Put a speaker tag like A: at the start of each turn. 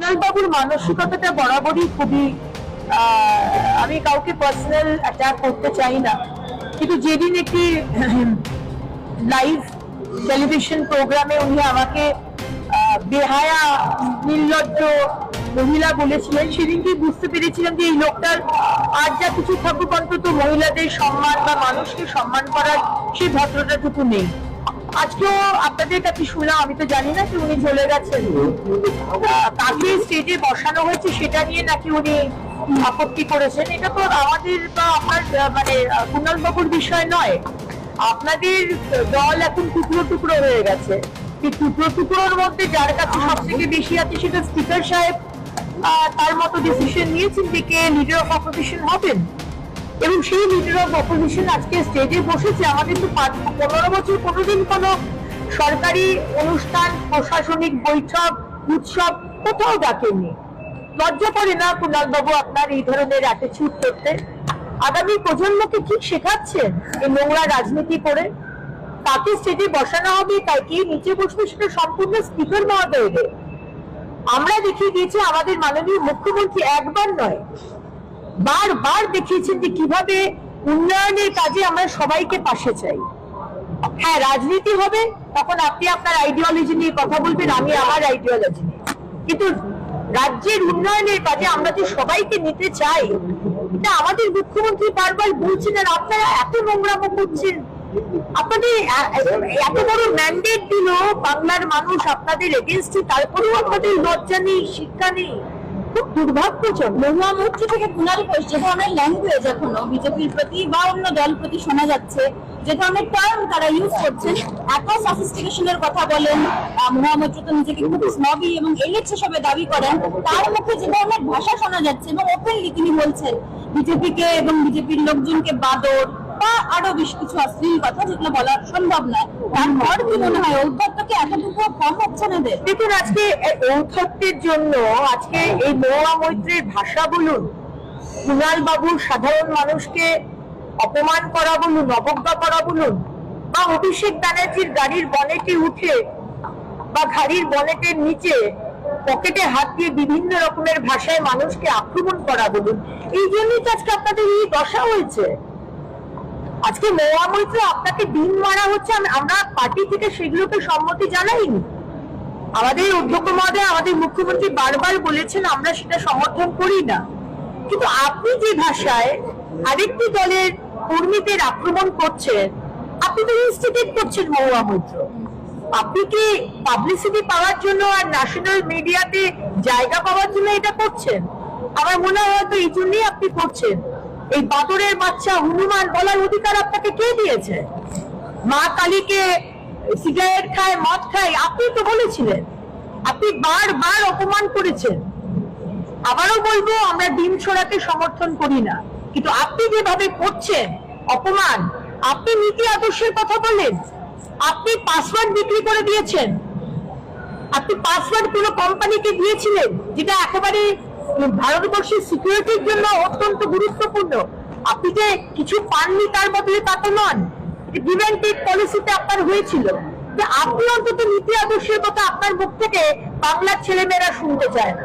A: কুণাল বাবুর মানসিকতাটা বরাবরই খুবই আমি কাউকে পার্সোনাল অ্যাটাক করতে চাই না, কিন্তু যেদিন একটি লাইভ টেলিভিশন প্রোগ্রামে উনি আমাকে বেহায়া নির্লজ্জ মহিলা বলেছিলেন, সেদিনকে বুঝতে পেরেছিলাম যে এই লোকটার আর যা কিছু থাকুক অন্তত মহিলাদের সম্মান বা মানুষকে সম্মান করার সেই ভদ্রতাটুকু নেই। আজকেও আপনাদের কাছে শুনলাম, আমি তো জানি না যে উনি চলে গেছেন, তাকে স্টেজে বসানো হয়েছে সেটা নিয়ে নাকি উনি আপত্তি করেছেন। এটা তো আমাদের বা আপনার মানে কুণাল বাবুর বিষয় নয়। আপনাদের দল এখন টুকরো টুকরো হয়ে গেছে, এই টুকরো টুকরোর মধ্যে যার কাছে সব থেকে বেশি আছে সেটা স্পিকার সাহেব তার মতো ডিসিশন নিয়েছেন যে কে লিডার অফ অপোজিশন হবেন, এবং সেই লিডার অফ অপোজিশন আজকে স্টেজে বসেছে। আমাদের তো 15 বছর কোনোদিন কোনো সরকারি অনুষ্ঠান, প্রশাসনিক বৈঠক, উৎসব কোথাও ডাকেননি। লজ্জা করে না কুণাল বাবু আপনার এই ধরনের অ্যাটিটিউড করতে? আগামী প্রজন্মকে কি শেখাচ্ছেন এই নোংরা রাজনীতি করে? তাকে স্টেজে বসানো হবে, তাকে নিচে বসবে সেটা সম্পূর্ণ স্পিকার মহোদয়দের। আমরা দেখিয়ে দিয়েছি আমাদের মাননীয় মুখ্যমন্ত্রী একবার নয় বারবার দেখিয়েছেন যে কিভাবে উন্নয়নের কাজে আমরা সবাইকে পাশে চাই। হ্যাঁ, রাজনীতি হবে তখন আপনি আপনার আইডিওলজি নিয়ে কথা বলবেন, আমি আমার আইডিওলজি নিয়ে, কিন্তু রাজ্যের উন্নয়নের কাজে আমরা যে সবাইকে নিতে চাই এটা আমাদের মুখ্যমন্ত্রী বারবার বলছেন। আর আপনারা এত নোংরামো করছেন, আপনাদের এত বড় ম্যান্ডেট দিল বাংলার মানুষ আপনাদের এগেনস্টে, তারপরেও আপনাদের লজ্জা নেই, শিক্ষা নেই, খুব দুর্ভাগ্যজনক।
B: মহুয়া মৈত্রী থেকে কুণাল ঘোষ যে ধরনের ল্যাঙ্গুয়েজ এখনো বিজেপির প্রতি বা অন্য দল প্রতি শোনা যাচ্ছে, যে ধরনের টার্ম তারা ইউজ করছেন, এত সফিস্টিকেশনের কথা বলেন, মহুয়া মৈত্রী তো নিজেকে খুব স্নবি এবং এলিট হিসেবে দাবি করেন, তার মুখে যে ধরনের ভাষা শোনা যাচ্ছে এবং ওপেনলি তিনি বলছেন বিজেপিকে এবং বিজেপির লোকজনকে বাদর বা আরো বেশ কিছু অশ্লীল কথা যেগুলো বলা সম্ভব নয়, তারপর কি মনে হয় ঔদ্ধত্যকে এতটুকু কম হচ্ছে না?
A: দেখুন, আজকে ঔদ্ধত্যের জন্য আজকে এই মহুয়া মৈত্রীর ভাষা বলুন, কুণাল বাবুর সাধারণ মানুষকে অপমান করা বলুন, অবজ্ঞা করা বলুন, বা অভিষেক ব্যানার্জির গাড়ির বনেটে উঠে বা গাড়ির বনেটের নিচে পকেটে হাত দিয়ে বিভিন্ন রকমের ভাষায় মানুষকে আক্রমণ করা বলুন, এই জন্যই তো আজকে আপনাদের এই দশা হয়েছে। আজকে মহুয়া মৈত্রী আপনাকে দিন মারা হচ্ছে, আমরা পার্টি থেকে সেগুলোকে সম্মতি জানাইনি। আমাদের অধ্যক্ষ মহোদয়, আমাদের মুখ্যমন্ত্রী বারবার বলেছেন আমরা সেটা সমর্থন করি না, কিন্তু আপনি যে ভাষায় আরেকটি দলের কর্মীদের আক্রমণ করছেন, আপনি তো ইনস্টিটিউট করছেন মহুয়া মৈত্র। আপনি কি পাবলিসিটি পাওয়ার জন্য আর ন্যাশনাল মিডিয়াতে জায়গা পাওয়ার জন্য এটা করছেন? আমার মনে হয় হয়তো এই জন্যই আপনি করছেন। এই বাদরের বাচ্চা হনুমান বলার অধিকার আপনাকে কে দিয়েছে? মা কালীকে সিগারেট খায়, মদ খায়, আপনি তো বলেছিলেন। আপনি বারবার অপমান করেছেন। আবারও বলবো, আমরা ডিম ছোড়াকে সমর্থন করি না, কিন্তু আপনি যেভাবে করছেন অপমান, আপনি নীতি আদর্শের কথা বলেন, আপনি পাসওয়ার্ড বিক্রি করে দিয়েছেন, আপনি পাসওয়ার্ড কোনো কোম্পানিকে দিয়েছিলেন যেটা একেবারে ভারতবর্ষের সিকিউরিটির জন্য অত্যন্ত গুরুত্বপূর্ণ। আপনি যে কিছু পাননি তার বদলে তা তো নন, গিভ অ্যান্ড টেক পলিসিতে আপনার হয়েছিল। যে আপনি অন্তত নীতি আদর্শের কথা আপনার মুখ থেকে বাংলার ছেলেমেয়েরা শুনতে চায় না।